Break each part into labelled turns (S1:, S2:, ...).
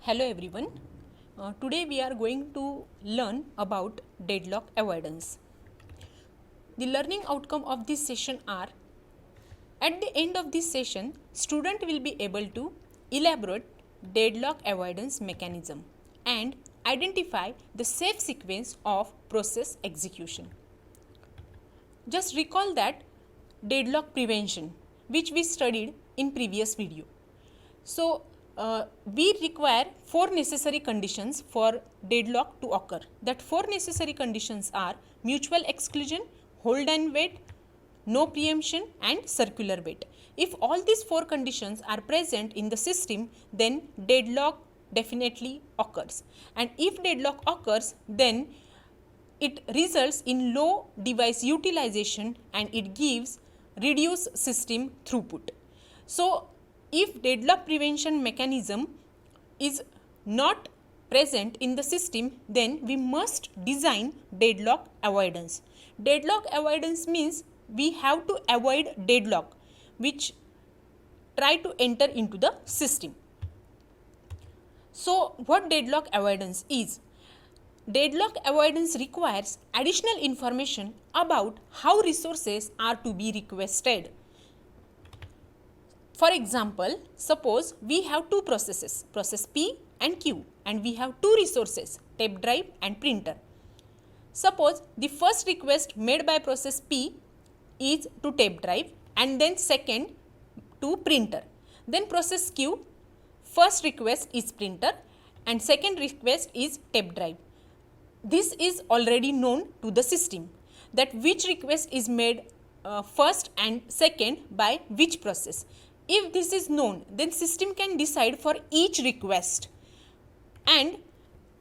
S1: Hello everyone. Today we are going to learn about deadlock avoidance. The learning outcome of this session are: at the end of this session, student will be able to elaborate deadlock avoidance mechanism and identify the safe sequence of process execution. Just recall that deadlock prevention which we studied in previous video. So, we require 4 necessary conditions for deadlock to occur. That 4 necessary conditions are mutual exclusion, hold and wait, no preemption and circular wait. If all these 4 conditions are present in the system, then deadlock definitely occurs. And if deadlock occurs, then it results in low device utilization and it gives reduced system throughput. So, if deadlock prevention mechanism is not present in the system, then we must design deadlock avoidance. Deadlock avoidance means we have to avoid deadlock which try to enter into the system. So, what deadlock avoidance is? Deadlock avoidance requires additional information about how resources are to be requested. For example, suppose we have two processes, process P and Q, and we have two resources, tape drive and printer. Suppose the first request made by process P is to tape drive and then second to printer. Then process Q, first request is printer and second request is tape drive. This is already known to the system that which request is made first and second by which process. If this is known, then system can decide for each request, and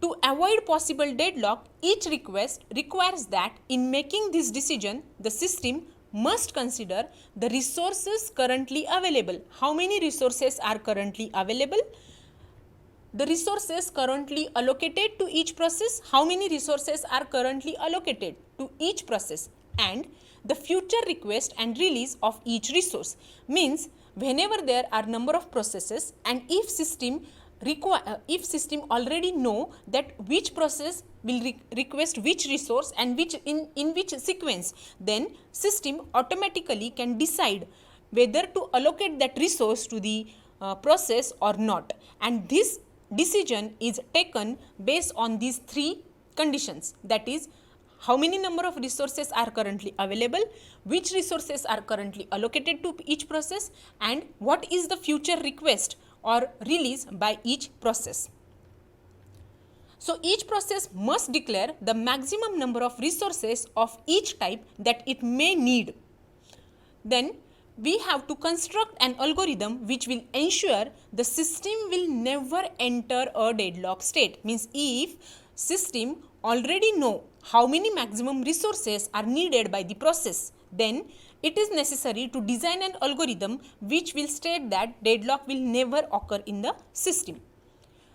S1: to avoid possible deadlock, each request requires that in making this decision, the system must consider the resources currently available. How many resources are currently available? The resources currently allocated to each process, how many resources are currently allocated to each process, and the future request and release of each resource. Means whenever there are number of processes and if system already know that which process will request which resource and which in which sequence, then system automatically can decide whether to allocate that resource to the process or not, and this decision is taken based on these 3 conditions, that is how many number of resources are currently available, which resources are currently allocated to each process, and what is the future request or release by each process. So, each process must declare the maximum number of resources of each type that it may need. Then we have to construct an algorithm which will ensure the system will never enter a deadlock state. Means if system already know how many maximum resources are needed by the process, then it is necessary to design an algorithm which will state that deadlock will never occur in the system.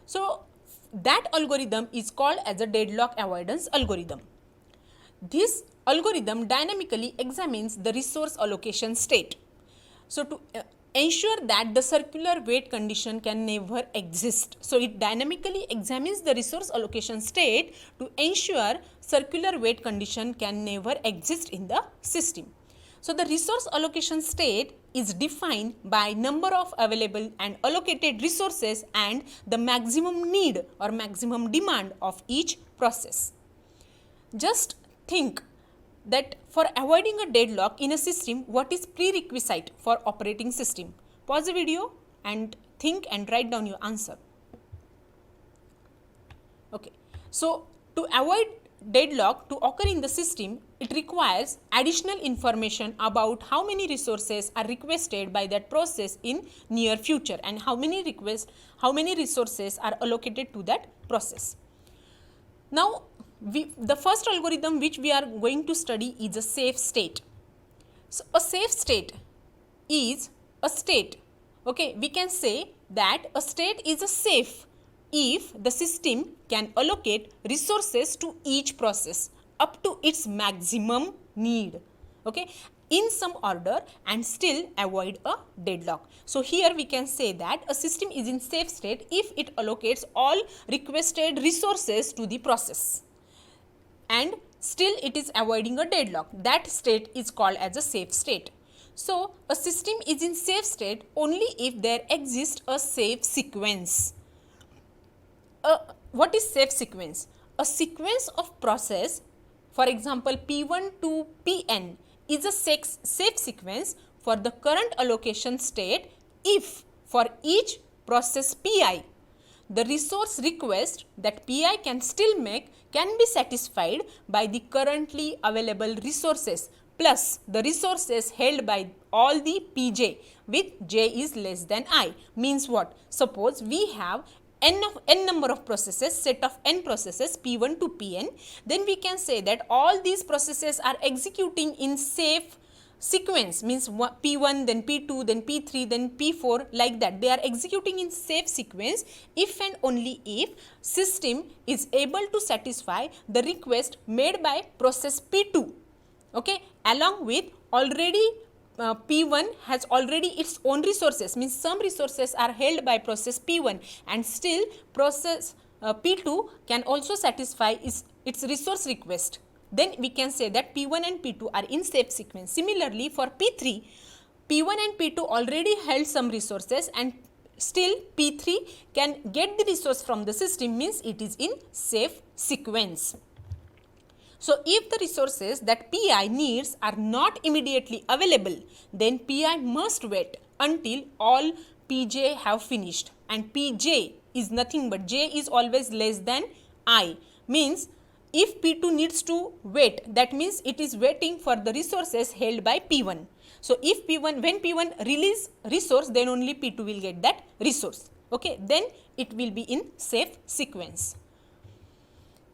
S1: So, that algorithm is called as a deadlock avoidance algorithm. This algorithm dynamically examines the resource allocation state. So, to ensure that the circular wait condition can never exist. So, it dynamically examines the resource allocation state to ensure circular wait condition can never exist in the system. So, the resource allocation state is defined by number of available and allocated resources and the maximum need or maximum demand of each process. Just think that for avoiding a deadlock in a system, what is prerequisite for operating system? Pause the video and think and write down your answer. Okay. So, to avoid deadlock to occur in the system, it requires additional information about how many resources are requested by that process in near future and how many resources are allocated to that process. Now, the first algorithm which we are going to study is a safe state. So, a safe state is a state. Okay, we can say that a state is a safe if the system can allocate resources to each process up to its maximum need. Okay, in some order and still avoid a deadlock. So here we can say that a system is in safe state if it allocates all requested resources to the process and still it is avoiding a deadlock. That state is called as a safe state. So a system is in safe state only if there exists a safe sequence. What is safe sequence? A sequence of process, for example P1 to Pn, is a safe sequence for the current allocation state if for each process Pi, the resource request that Pi can still make can be satisfied by the currently available resources plus the resources held by all the Pj with j is less than I. Means what? Suppose we have n number of processes, set of n processes P1 to Pn, then we can say that all these processes are executing in safe sequence, means P1, then P2, then P3, then P4, like that. They are executing in safe sequence if and only if system is able to satisfy the request made by process P2, okay, along with already P1 has already its own resources, means some resources are held by process P1 and still process P2 can also satisfy its resource request. Then we can say that P1 and P2 are in safe sequence. Similarly for P3, P1 and P2 already held some resources and still P3 can get the resource from the system, means it is in safe sequence. So if the resources that Pi needs are not immediately available, then Pi must wait until all Pj have finished, and Pj is nothing but j is always less than I, means if P2 needs to wait, that means it is waiting for the resources held by P1. So if P1, when P1 release resource, then only P2 will get that resource, okay, then it will be in safe sequence.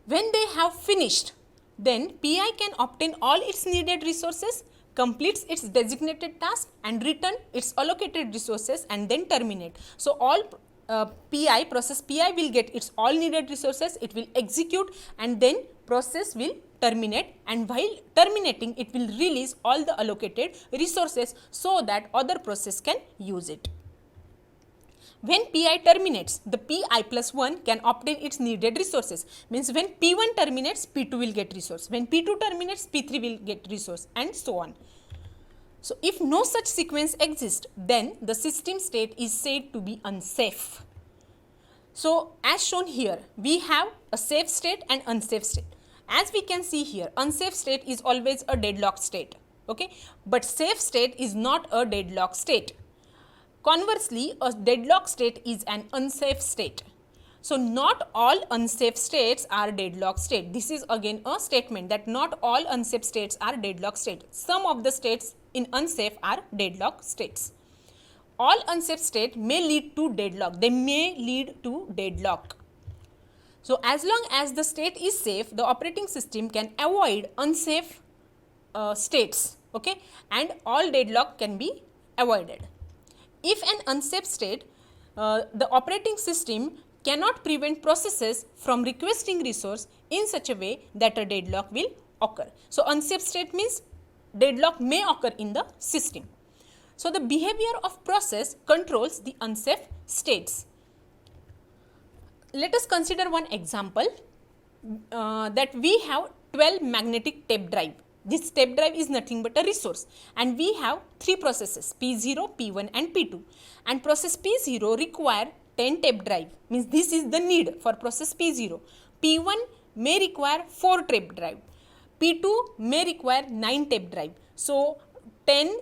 S1: When they have finished, then Pi can obtain all its needed resources, completes its designated task and return its allocated resources and then terminate. So all process Pi will get its all needed resources, it will execute and then process will terminate, and while terminating it will release all the allocated resources so that other process can use it. When Pi terminates, the Pi plus 1 can obtain its needed resources, means when P1 terminates, P2 will get resource, when P2 terminates, P3 will get resource, and so on. So if no such sequence exists, then the system state is said to be unsafe. So as shown here, we have a safe state and unsafe state. As we can see here, unsafe state is always a deadlock state, okay, but safe state is not a deadlock state. Conversely, a deadlock state is an unsafe state. So not all unsafe states are deadlock state. This is again a statement that not all unsafe states are deadlock state. Some of the states in unsafe are deadlock states. All unsafe states may lead to deadlock. They may lead to deadlock. So as long as the state is safe, the operating system can avoid unsafe states, okay, and all deadlock can be avoided. If an unsafe state, the operating system cannot prevent processes from requesting resource in such a way that a deadlock will occur. So unsafe state means deadlock may occur in the system. So the behavior of process controls the unsafe states. Let us consider one example that we have 12 magnetic tape drive. This tape drive is nothing but a resource, and we have 3 processes P0, P1 and P2, and process P0 require 10 tape drive, means this is the need for process P0. P1 may require 4 tape drive, P2 may require 9 tape drive. So 10,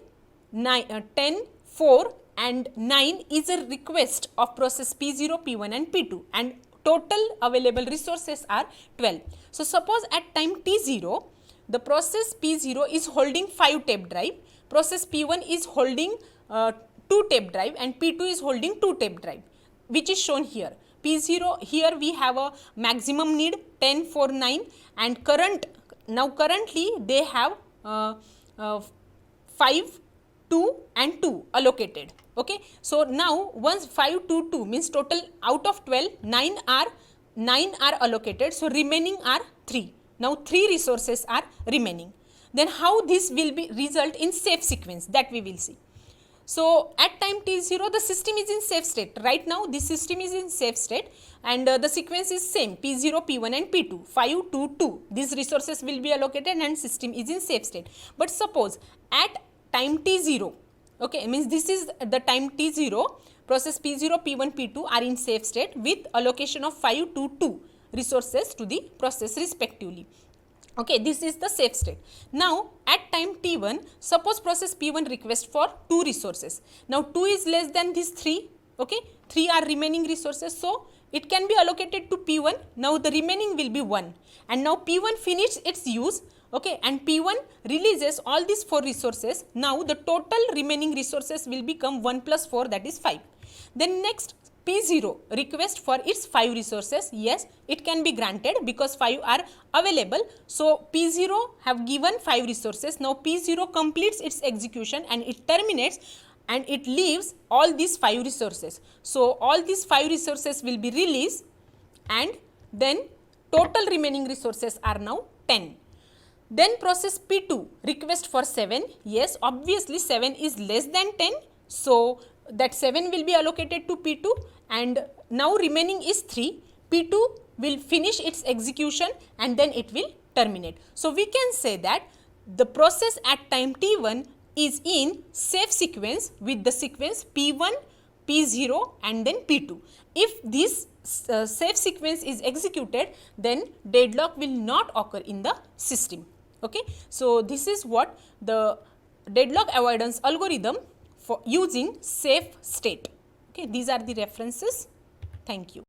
S1: 4 and 9 is a request of process P0, P1 and P2, and total available resources are 12. So suppose at time T0, the process P0 is holding 5 tape drive, process P1 is holding 2 tape drive and P2 is holding 2 tape drive, which is shown here. P0, here we have a maximum need 10, 4, 9, and currently they have 5, 2 and 2 allocated, okay. So now once 5, 2, 2 means total out of 12, 9 are allocated, so remaining are 3. Now 3 resources are remaining. then how this will be result in safe sequence, that we will see. So at time t0 the system is in safe state. Right now this system is in safe state, and the sequence is same, p0, p1 and p2, 5, 2, 2. These resources will be allocated and system is in safe state. But suppose at time t0, okay, means this is the time t0, process p0, p1, p2 are in safe state with allocation of 5 to 2 resources to the process respectively. Okay, this is the safe state. Now at time t1, suppose process p1 request for 2 resources. Now 2 is less than these 3, okay, 3 are remaining resources, so it can be allocated to p1. Now the remaining will be 1, and now p1 finish its use, okay, and p1 releases all these 4 resources. Now the total remaining resources will become 1 plus 4, that is 5. Then next p0 request for its 5 resources. Yes, it can be granted because 5 are available. So p0 have given 5 resources. Now p0 completes its execution and it terminates, and it leaves all these 5 resources. So all these 5 resources will be released, and then total remaining resources are now 10. Then process p2 request for 7. Yes, obviously 7 is less than 10, so that 7 will be allocated to p2, and now remaining is 3. p2 will finish its execution and then it will terminate. So we can say that the process at time t1 is in safe sequence with the sequence p1, p0 and then p2. If this safe sequence is executed, then deadlock will not occur in the system. Okay, so this is what the deadlock avoidance algorithm for using safe state. Okay, these are the references. Thank you.